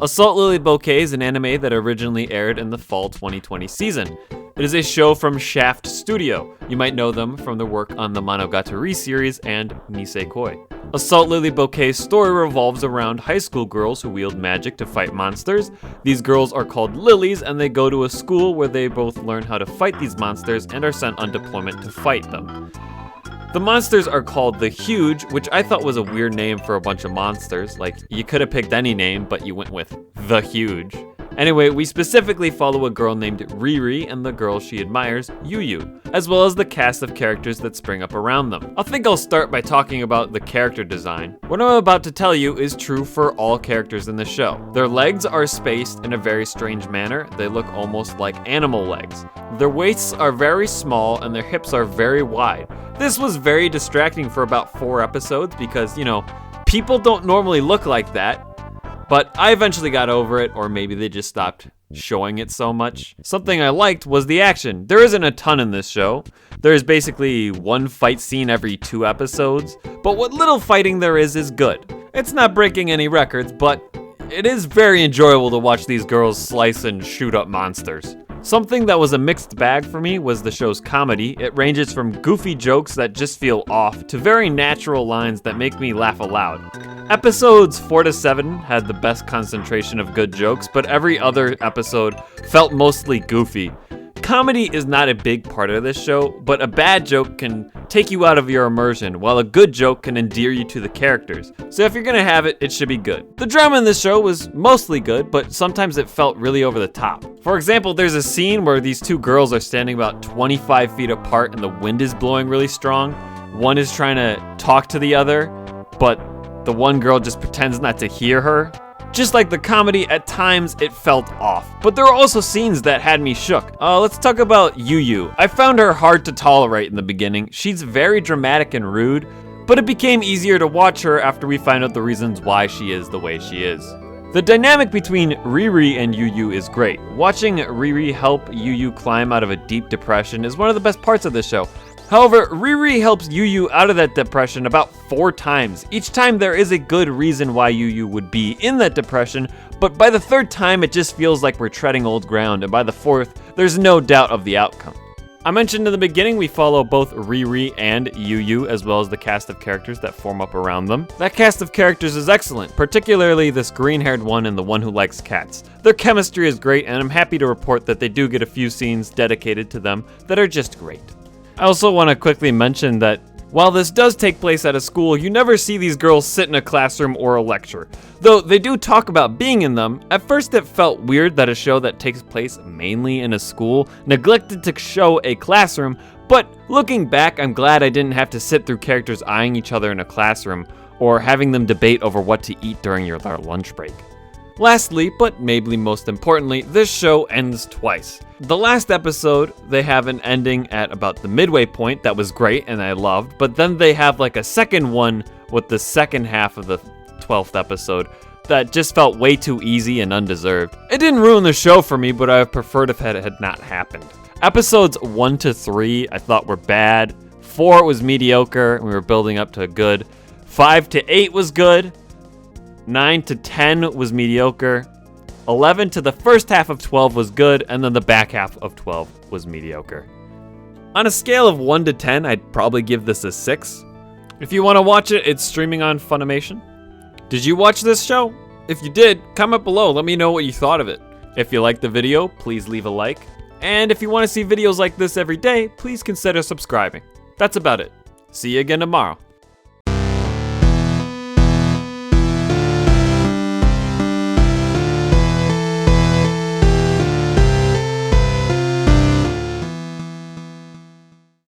Assault Lily Bouquet is an anime that originally aired in the fall 2020 season. It is a show from Shaft Studio. You might know them from their work on the Monogatari series and Nisekoi. Assault Lily Bouquet's story revolves around high school girls who wield magic to fight monsters. These girls are called lilies, and they go to a school where they both learn how to fight these monsters and are sent on deployment to fight them. The monsters are called the Huge, which I thought was a weird name for a bunch of monsters. Like, you could have picked any name, but you went with the Huge. Anyway, we specifically follow a girl named Riri and the girl she admires, Yuyu, as well as the cast of characters that spring up around them. I think I'll start by talking about the character design. What I'm about to tell you is true for all characters in the show. Their legs are spaced in a very strange manner. They look almost like animal legs. Their waists are very small and their hips are very wide. This was very distracting for about 4 episodes because, people don't normally look like that. But I eventually got over it, or maybe they just stopped showing it so much. Something I liked was the action. There isn't a ton in this show. There's basically one fight scene every 2 episodes, but what little fighting there is good. It's not breaking any records, but it is very enjoyable to watch these girls slice and shoot up monsters. Something that was a mixed bag for me was the show's comedy. It ranges from goofy jokes that just feel off to very natural lines that make me laugh aloud. Episodes 4 to 7 had the best concentration of good jokes, but every other episode felt mostly goofy. Comedy is not a big part of this show, but a bad joke can take you out of your immersion, while a good joke can endear you to the characters. So if you're gonna have it, it should be good. The drama in this show was mostly good, but sometimes it felt really over the top. For example, there's a scene where these 2 girls are standing about 25 feet apart and the wind is blowing really strong. One is trying to talk to the other, but the one girl just pretends not to hear her. Just like the comedy, at times it felt off. But there were also scenes that had me shook. Let's talk about Yuyu. I found her hard to tolerate in the beginning. She's very dramatic and rude, but it became easier to watch her after we find out the reasons why she is the way she is. The dynamic between Riri and Yuyu is great. Watching Riri help Yuyu climb out of a deep depression is one of the best parts of the show. However, Riri helps Yuyu out of that depression about 4 times. Each time there is a good reason why Yuyu would be in that depression, but by the 3rd time it just feels like we're treading old ground, and by the 4th, there's no doubt of the outcome. I mentioned in the beginning we follow both Riri and Yuyu, as well as the cast of characters that form up around them. That cast of characters is excellent, particularly this green-haired one and the one who likes cats. Their chemistry is great, and I'm happy to report that they do get a few scenes dedicated to them that are just great. I also want to quickly mention that while this does take place at a school, you never see these girls sit in a classroom or a lecture. Though they do talk about being in them, at first it felt weird that a show that takes place mainly in a school neglected to show a classroom, but looking back, I'm glad I didn't have to sit through characters eyeing each other in a classroom or having them debate over what to eat during their lunch break. Lastly, but maybe most importantly, this show ends twice. The last episode, they have an ending at about the midway point that was great and I loved, but then they have like a second one with the second half of the 12th episode that just felt way too easy and undeserved. It didn't ruin the show for me, but I would preferred if it had not happened. Episodes 1 to 3 I thought were bad, 4 was mediocre and we were building up to good, 5 to 8 was good, 9 to 10 was mediocre, 11 to the first half of 12 was good, and then the back half of 12 was mediocre. On a scale of 1 to 10, I'd probably give this a 6. If you want to watch it, it's streaming on Funimation. Did you watch this show? If you did, comment below, let me know what you thought of it. If you liked the video, please leave a like. And if you want to see videos like this every day, please consider subscribing. That's about it. See you again tomorrow.